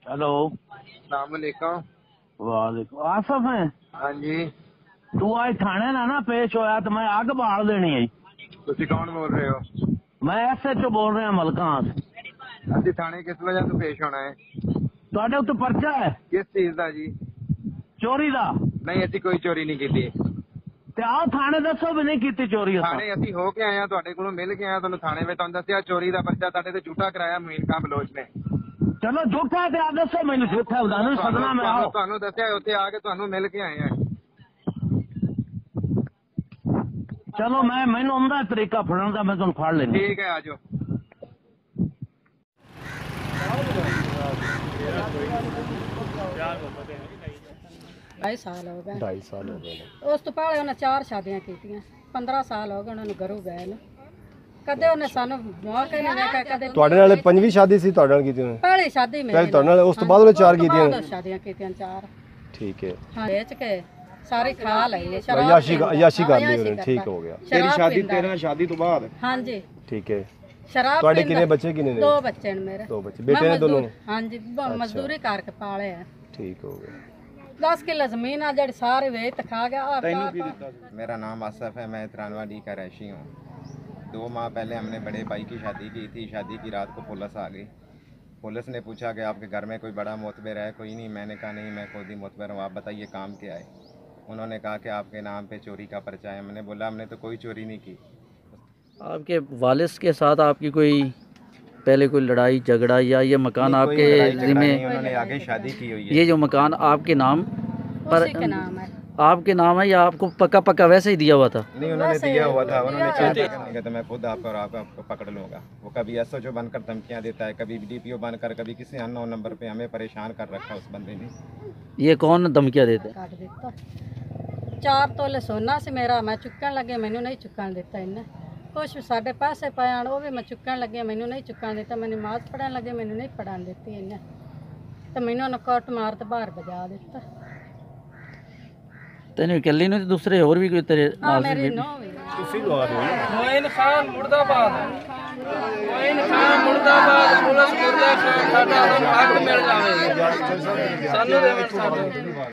Hello. सलामुअलैकुम। वालेकुम। आसफ है? हाँ जी। तू आज थाने ना पेश होया तो मैं अग बाल देनी है। तुसी कौन बोल रहे हो? मैं SHO बोल रहा मलकां से। ਅਸੀਂ थाने किस वजह तो पेश होना है? ਤੁਹਾਡੇ ਉੱਤੇ ਪਰਚਾ ਹੈ किस चीज का जी? ਚੋਰੀ ਦਾ। नहीं ਅਸੀਂ कोई चोरी नहीं की। ਤੇ ਆਓ ਥਾਣੇ ਦੱਸੋ ਵੀ ਨਹੀਂ ਕੀਤੀ ਚੋਰੀ ਆਪਾਂ। थाने ਅਸੀਂ हो के आए हैं, ਤੁਹਾਡੇ ਕੋਲੋਂ मिल के आए ਤੁਹਾਨੂੰ थाने में ਤੁਹਾਨੂੰ ਦੱਸਿਆ चोरी ਦਾ ਪਰਚਾ ਤੁਹਾਡੇ ਤੇ ਝੂਠਾ ਕਰਾਇਆ ਮੀਰ ਖਾਨ ਬਲੋਚ ਨੇ। ਚਲੋ ਝੂਠਾ ਤੇ ਆ ਦੱਸੋ ਮੈਨੂੰ ਝੂਠਾ ਹੁੰਦਾ ਨਹੀਂ ਸਦਨਾ ਮੈਂ ਆਓ। ਤੁਹਾਨੂੰ ਦੱਸਿਆ ਉੱਥੇ ਆ ਕੇ ਤੁਹਾਨੂੰ ਮਿਲ ਕੇ ਆਏ हैं। ਚਲੋ ਮੈਨੂੰ ਆਉਂਦਾ ਤਰੀਕਾ ਫੜਨ ਦਾ, ਮੈਂ ਤੁਹਾਨੂੰ ਫੜ ਲੈਂਦਾ। ठीक है आ जाओ। ढाई साल हो गए। 2.5 साल हो गए। उस तो पहले उन्हें 4 शादियां कीतियां। 15 साल हो गए उन्होंने घरों गए ने। कदे उन्हें सानू मौका नहीं देखा। कदे ਤੁਹਾਡੇ ਨਾਲ ਪੰਜਵੀਂ ਸ਼ਾਦੀ ਸੀ ਤੁਹਾਡੇ ਨਾਲ ਕੀਤੀ ਉਹਨੇ? पहली शादी में ਪਹਿਲੇ ਤੁਹਾਡੇ ਨਾਲ, ਉਸ ਤੋਂ ਬਾਅਦ ਉਹਨੇ 4 ਕੀਤੀਆਂ। शादियां कीतियां 4। ठीक है। हाँ बेच के सारी खा ली। अयाशी कर ली उन्हें। ठीक हो गया। तेरी शादी तेरे ਨਾਲ शादी ਤੋਂ ਬਾਅਦ? हाँ जी ठीक है। शराब ਤੁਹਾਡੇ पींदा। कितने बच्चे कितने ने? 2 बच्चे ने मेरे। 2 बच्चे। बेटे ने दोनों? हाँ जी मजदूरी करके पाले हैं। ठीक हो गया। 10 किलो जमीन आ जड़ी सारी वेच खा गया। मेरा नाम आसफ है, मैं तरानवाडी का रहशी हूँ। 2 माह पहले हमने बड़े भाई की शादी की थी। शादी की रात को पुलिस आ गई। पुलिस ने पूछा कि आपके घर में कोई बड़ा मोतबर है? कोई नहीं। मैंने कहा नहीं, मैं खुद ही मोतबर हूँ। आप बताइए काम क्या है? उन्होंने कहा कि आपके नाम पे चोरी का पर्चा है। मैंने बोला हमने तो कोई चोरी नहीं की। आपके वालिद के साथ आपकी कोई पहले कोई लड़ाई झगड़ा या ये मकान आपके जिम्मे? उन्होंने आगे शादी की हुई है। ये जो मकान आपके नाम पर उसी के नाम है। आपके नाम है या आपको पक्का वैसे ही दिया हुआ था? नहीं, उन्होंने दिया हुआ था। उन्होंने चाहा तो मैं खुद आपको और आपको पकड़ लूँगा। वो कभी SHO बनकर धमकियाँ देता है, कभी DPO बनकर, कभी किसी अननोन नंबर पे हमें परेशान कर रखा उस बंदे ने। ये कौन धमकियाँ देता है? काट दिता। 4 तोले सोना से मेरा, मैं चुकन लगे, मैनू नहीं चुकन दिता इन्हें। कुछ साढ़े पैसे पाए वो भी मैं चुकन लगे, मैनू नहीं चुकन दिता। मैं नमाज पढ़न लगे, मैनू नहीं पढ़न दिती इन्हें। तो मैनू उन्हें कट मार तो बाहर बजा दिता। तेन अकेली नहीं, दूसरे और भी कोई तेरे हाँ नाल मेरी से? नौ भी मोइन खान मुर्दाबाद। मोइन खान मुर्दाबाद। पुलिस मुर्दाबाद। साडा हक मिल जावे। सानू देवे साडा।